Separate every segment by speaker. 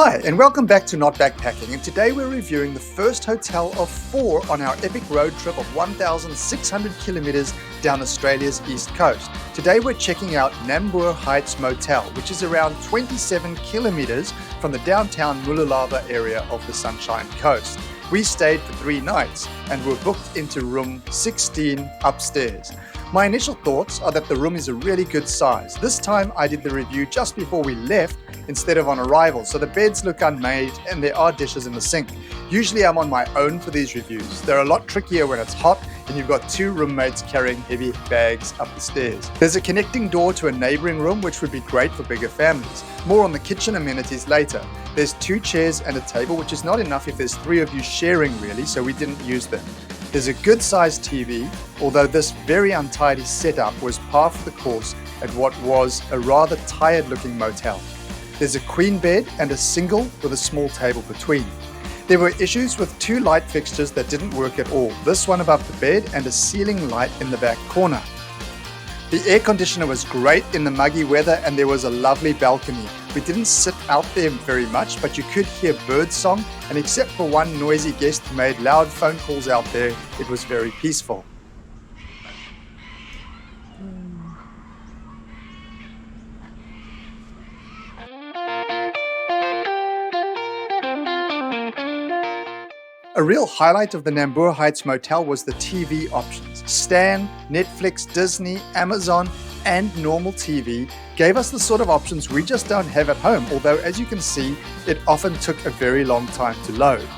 Speaker 1: Hi, and welcome back to Notbackpacking, and today we're reviewing the first hotel of 4 on our epic road trip of 1,600 kilometers down Australia's east coast. Today we're checking out Nambour Heights Motel, which is around 27 kilometers from the downtown Mooloolaba area of the Sunshine Coast. We stayed for 3 nights and were booked into room 16 upstairs. My initial thoughts are that the room is a really good size. This time I did the review just before we left instead of on arrival, so the beds look unmade and there are dishes in the sink. Usually I'm on my own for these reviews. They're a lot trickier when it's hot and you've got 2 roommates carrying heavy bags up the stairs. There's a connecting door to a neighboring room which would be great for bigger families. More on the kitchen amenities later. There's 2 chairs and a table, which is not enough if there's 3 of you sharing really, so we didn't use them. There's a good sized TV, although this very untidy setup was par for the course at what was a rather tired looking motel. There's a queen bed and a single with a small table between. There were issues with 2 light fixtures that didn't work at all, this one above the bed and a ceiling light in the back corner. The air conditioner was great in the muggy weather and there was a lovely balcony. We didn't sit out there very much, but you could hear birdsong, and except for one noisy guest who made loud phone calls out there, it was very peaceful. A real highlight of the Nambour Heights Motel was the TV options. Stan, Netflix, Disney, Amazon, and normal TV gave us the sort of options we just don't have at home, although as you can see, it often took a very long time to load.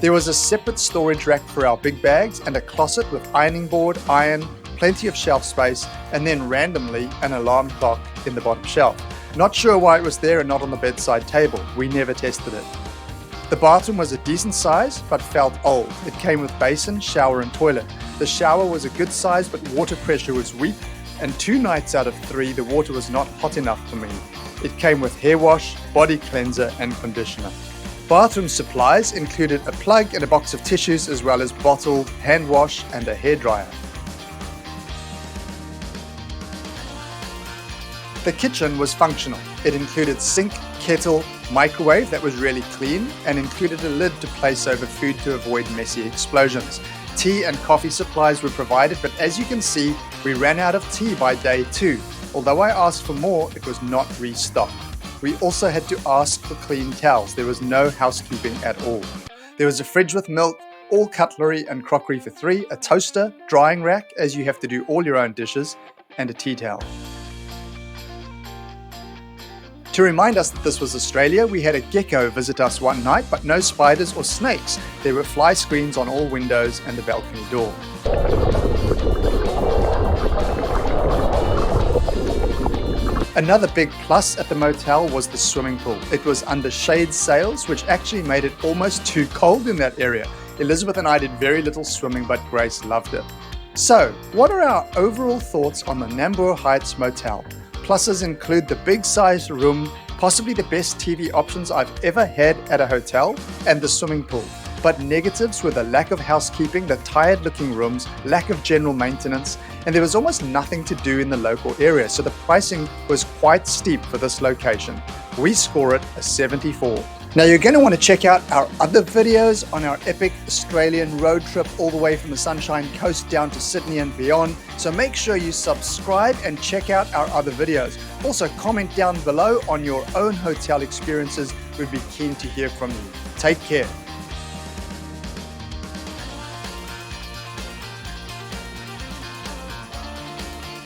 Speaker 1: There was a separate storage rack for our big bags and a closet with ironing board, iron, plenty of shelf space, and then randomly an alarm clock in the bottom shelf. Not sure why it was there and not on the bedside table. We never tested it. The bathroom was a decent size but felt old. It came with basin, shower and toilet. The shower was a good size but water pressure was weak, and 2 nights out of 3 the water was not hot enough for me. It came with hair wash, body cleanser and conditioner. Bathroom supplies included a plug and a box of tissues, as well as bottled hand wash and a hairdryer. The kitchen was functional. It included sink, kettle, microwave that was really clean, and included a lid to place over food to avoid messy explosions. Tea and coffee supplies were provided, but as you can see, we ran out of tea by day 2. Although I asked for more, it was not restocked. We also had to ask for clean towels. There was no housekeeping at all. There was a fridge with milk, all cutlery and crockery for 3, a toaster, drying rack, as you have to do all your own dishes, and a tea towel. To remind us that this was Australia, we had a gecko visit us one night, but no spiders or snakes. There were fly screens on all windows and the balcony door. Another big plus at the motel was the swimming pool. It was under shade sails, which actually made it almost too cold in that area. Elizabeth and I did very little swimming, but Grace loved it. So, what are our overall thoughts on the Nambour Heights Motel? Pluses include the big sized room, possibly the best TV options I've ever had at a hotel, and the swimming pool. But negatives were the lack of housekeeping, the tired looking rooms, lack of general maintenance, and there was almost nothing to do in the local area, so the pricing was quite steep for this location. We score it a 74. Now you're going to want to check out our other videos on our epic Australian road trip all the way from the Sunshine Coast down to Sydney and beyond, so make sure you subscribe and check out our other videos. Also comment down below on your own hotel experiences. We'd be keen to hear from you. Take care.